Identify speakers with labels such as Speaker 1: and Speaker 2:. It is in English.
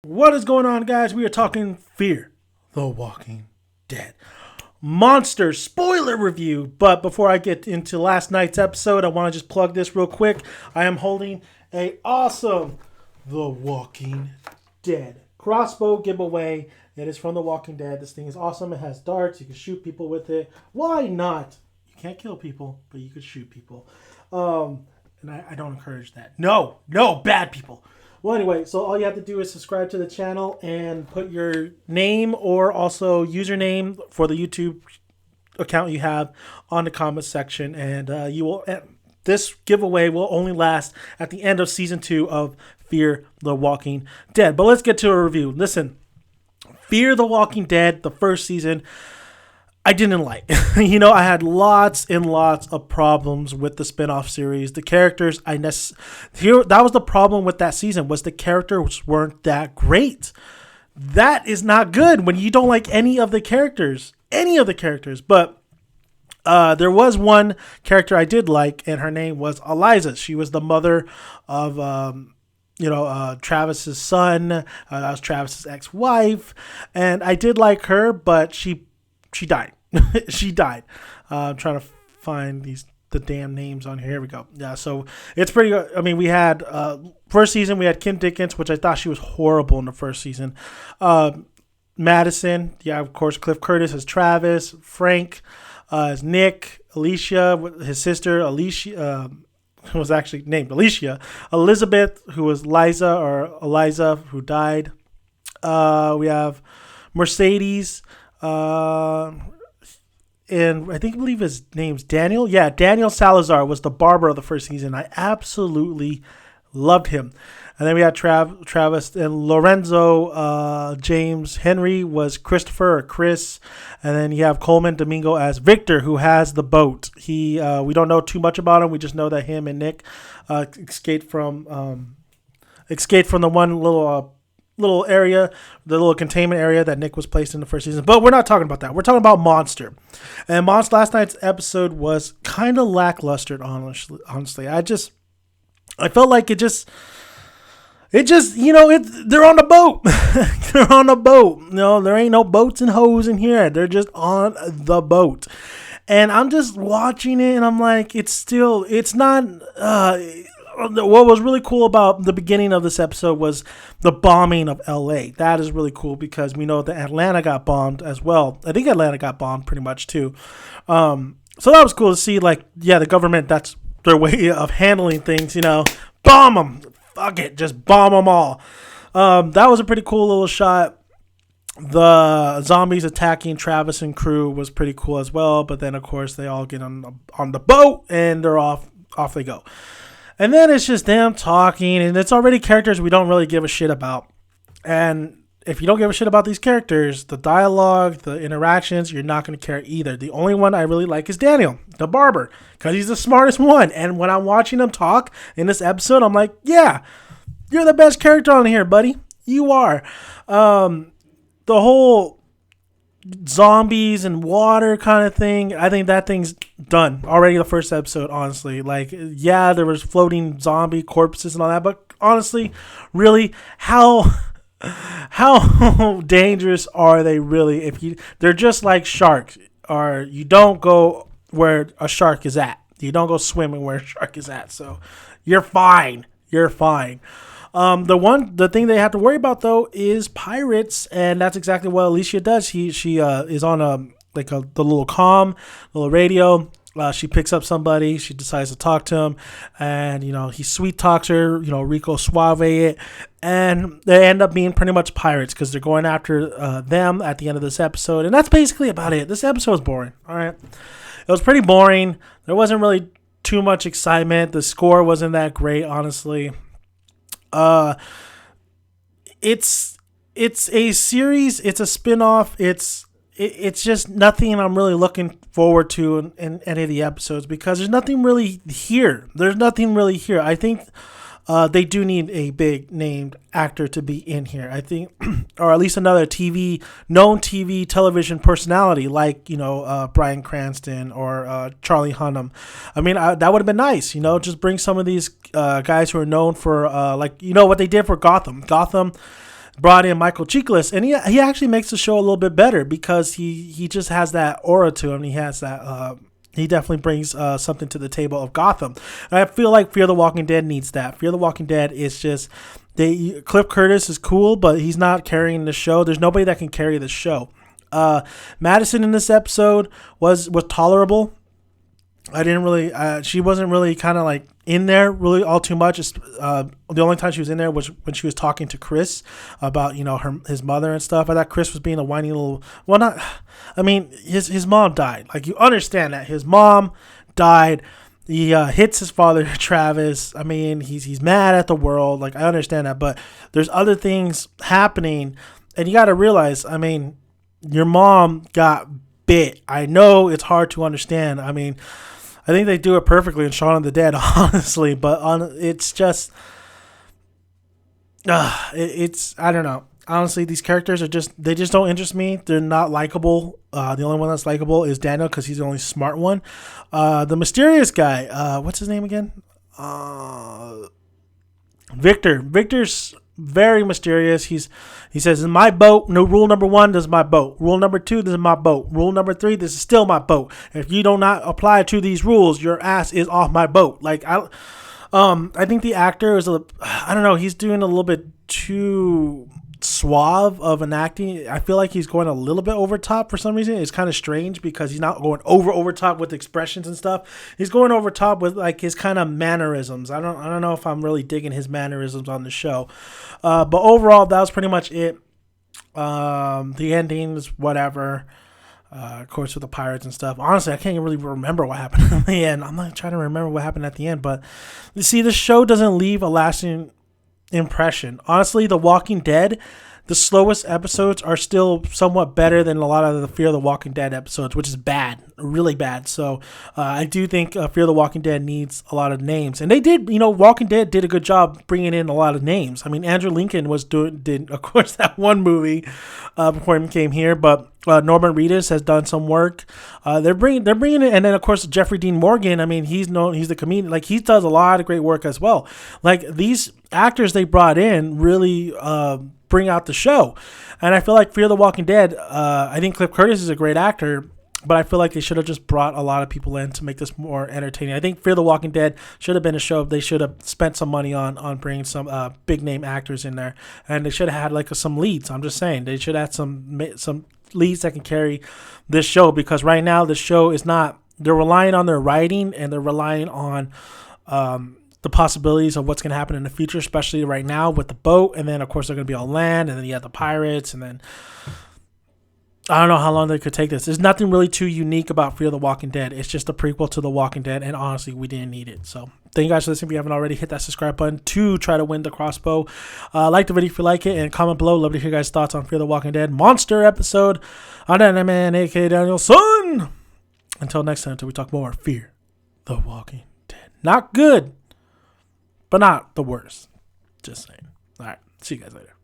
Speaker 1: What is going on, guys? We are talking Fear the Walking Dead Monster spoiler review. But before I get into last night's episode, I want to just plug this real quick. I am holding a awesome The Walking Dead crossbow giveaway. It is from The Walking Dead. This thing is awesome. It has darts. You can shoot people with it. Why not? You can't kill people, but you could shoot people. And I don't encourage that. No, bad people. Well, anyway, so all you have to do is subscribe to the channel and put your name or also username for the YouTube account you have on the comments section, and you will. This giveaway will only last at the end of season 2 of Fear the Walking Dead. But let's get to a review. Listen, Fear the Walking Dead, the first season, I didn't like. I had lots and lots of problems with the spinoff series. The characters, that was the problem with that season, was the characters weren't that great. That is not good when you don't like any of the characters. But there was one character I did like, and her name was Eliza. She was the mother of Travis's son. That was Travis's ex-wife, and I did like her, but she died. She died. I'm trying to find the damn names on here. Here we go. Yeah, so it's pretty. I mean, we had first season. We had Kim Dickens, which I thought she was horrible in the first season. Madison, yeah, of course. Cliff Curtis as Travis. Frank as Nick. Alicia, his sister. Alicia who was actually named Alicia. Elizabeth, who was Eliza, who died. We have Mercedes. And I believe his name's Daniel. Yeah, Daniel Salazar was the barber of the first season. I absolutely loved him. And then we had Travis and Lorenzo. James Henry was Christopher or Chris. And then you have Coleman Domingo as Victor, who has the boat. We don't know too much about him. We just know that him and Nick escaped from the one little area, the little containment area that Nick was placed in the first season. But we're not talking about that. We're talking about Monster. And last night's episode was kind of lackluster, honestly. I felt like they're on the boat. They're on the boat. No, there ain't no boats and hoes in here. They're just on the boat. And I'm just watching it, and I'm like, it's not. What was really cool about the beginning of this episode was the bombing of LA. That is really cool because we know that Atlanta got bombed as well. I think Atlanta got bombed pretty much too. So that was cool to see. The government, that's their way of handling things. Bomb them. Fuck it. Just bomb them all. That was a pretty cool little shot. The zombies attacking Travis and crew was pretty cool as well. But then, of course, they all get on the boat and they're off they go. And then it's just them talking, and it's already characters we don't really give a shit about. And if you don't give a shit about these characters, the dialogue, the interactions, you're not going to care either. The only one I really like is Daniel, the barber, because he's the smartest one. And when I'm watching him talk in this episode, I'm like, yeah, you're the best character on here, buddy. You are. The whole zombies and water kind of thing, I think that thing's done already. The first episode, honestly, there was floating zombie corpses and all that, but honestly, really, how dangerous are they really? They're just like sharks, or you don't go where a shark is at. You don't go swimming where a shark is at, so you're fine. The thing they have to worry about though is pirates, and that's exactly what Alicia does. She is on the little comm, little radio. She picks up somebody. She decides to talk to him, and he sweet talks her. Rico Suave it, and they end up being pretty much pirates because they're going after them at the end of this episode, and that's basically about it. This episode was boring. All right, it was pretty boring. There wasn't really too much excitement. The score wasn't that great, honestly. It's a series. It's a spinoff. It's just nothing I'm really looking forward to in any of the episodes because there's nothing really here. I think they do need a big named actor to be in here. I think, or at least another known television personality like Bryan Cranston or Charlie Hunnam. I mean, that would have been nice. Just bring some of these guys who are known for what they did for Gotham. brought in Michael Chiklis, and he actually makes the show a little bit better because he just has that aura to him. He has that. He definitely brings something to the table of Gotham. And I feel like Fear the Walking Dead needs that. Fear the Walking Dead is just Cliff Curtis is cool, but he's not carrying the show. There's nobody that can carry the show. Madison in this episode was tolerable. I didn't really. She wasn't really kind of like in there really all too much. The only time she was in there was when she was talking to Chris about his mother and stuff. I thought Chris was being a whiny little. Well, not. I mean, his mom died. Like, you understand that his mom died. He hits his father, Travis. I mean, he's mad at the world. Like, I understand that, but there's other things happening, and you got to realize. I mean, your mom got bit. I know it's hard to understand. I mean, I think they do it perfectly in Shaun of the Dead, honestly, but it's just, it's, I don't know. Honestly, these characters they just don't interest me. They're not likable. The only one that's likable is Daniel because he's the only smart one. The mysterious guy, what's his name again? Victor. Victor's very mysterious. He says, "This is my boat. No, rule number 1, this is my boat. Rule number 2, this is my boat. Rule number 3, this is still my boat. If you do not apply to these rules, your ass is off my boat." Like, I think the actor is I don't know. He's doing a little bit too suave of an acting. I feel like he's going a little bit over top for some reason. It's kind of strange because he's not going over top with expressions and stuff. He's going over top with like his kind of mannerisms. I don't know if I'm really digging his mannerisms on the show. But overall, that was pretty much it. The endings, whatever. Of course, with the pirates and stuff. Honestly, I can't really remember what happened at the end. I'm not trying to remember what happened at the end, but you see, the show doesn't leave a lasting impression. Honestly, The Walking Dead, the slowest episodes are still somewhat better than a lot of the Fear the Walking Dead episodes, which is bad, really bad. So I do think Fear the Walking Dead needs a lot of names, and they did. Walking Dead did a good job bringing in a lot of names. I mean, Andrew Lincoln did of course that one movie before he came here, but Norman Reedus has done some work. They're bringing it, and then of course Jeffrey Dean Morgan. I mean, he's the comedian. Like, he does a lot of great work as well. Like, these actors they brought in really bring out the show, and I feel like Fear the Walking Dead. I think Cliff Curtis is a great actor, but I feel like they should have just brought a lot of people in to make this more entertaining. I think Fear the Walking Dead should have been a show. They should have spent some money on bringing some big name actors in there, and they should have had like some leads. I'm just saying they should have had some leads that can carry this show, because right now the show is not. They're relying on their writing, and they're relying on the possibilities of what's going to happen in the future, especially right now with the boat, and then of course they're going to be on land, and then you have the pirates, and then I don't know how long they could take this. There's nothing really too unique about Fear the Walking Dead. It's just a prequel to The Walking Dead, and honestly, we didn't need it. So thank you guys for listening. If you haven't already, hit that subscribe button to try to win the crossbow. Like the video if you like it, and comment below. Love to hear your guys' thoughts on Fear the Walking Dead monster episode. I'm man, aka Danielson. Until next time, until we talk more Fear the Walking Dead. Not good, but not the worst. Just saying. All right. See you guys later.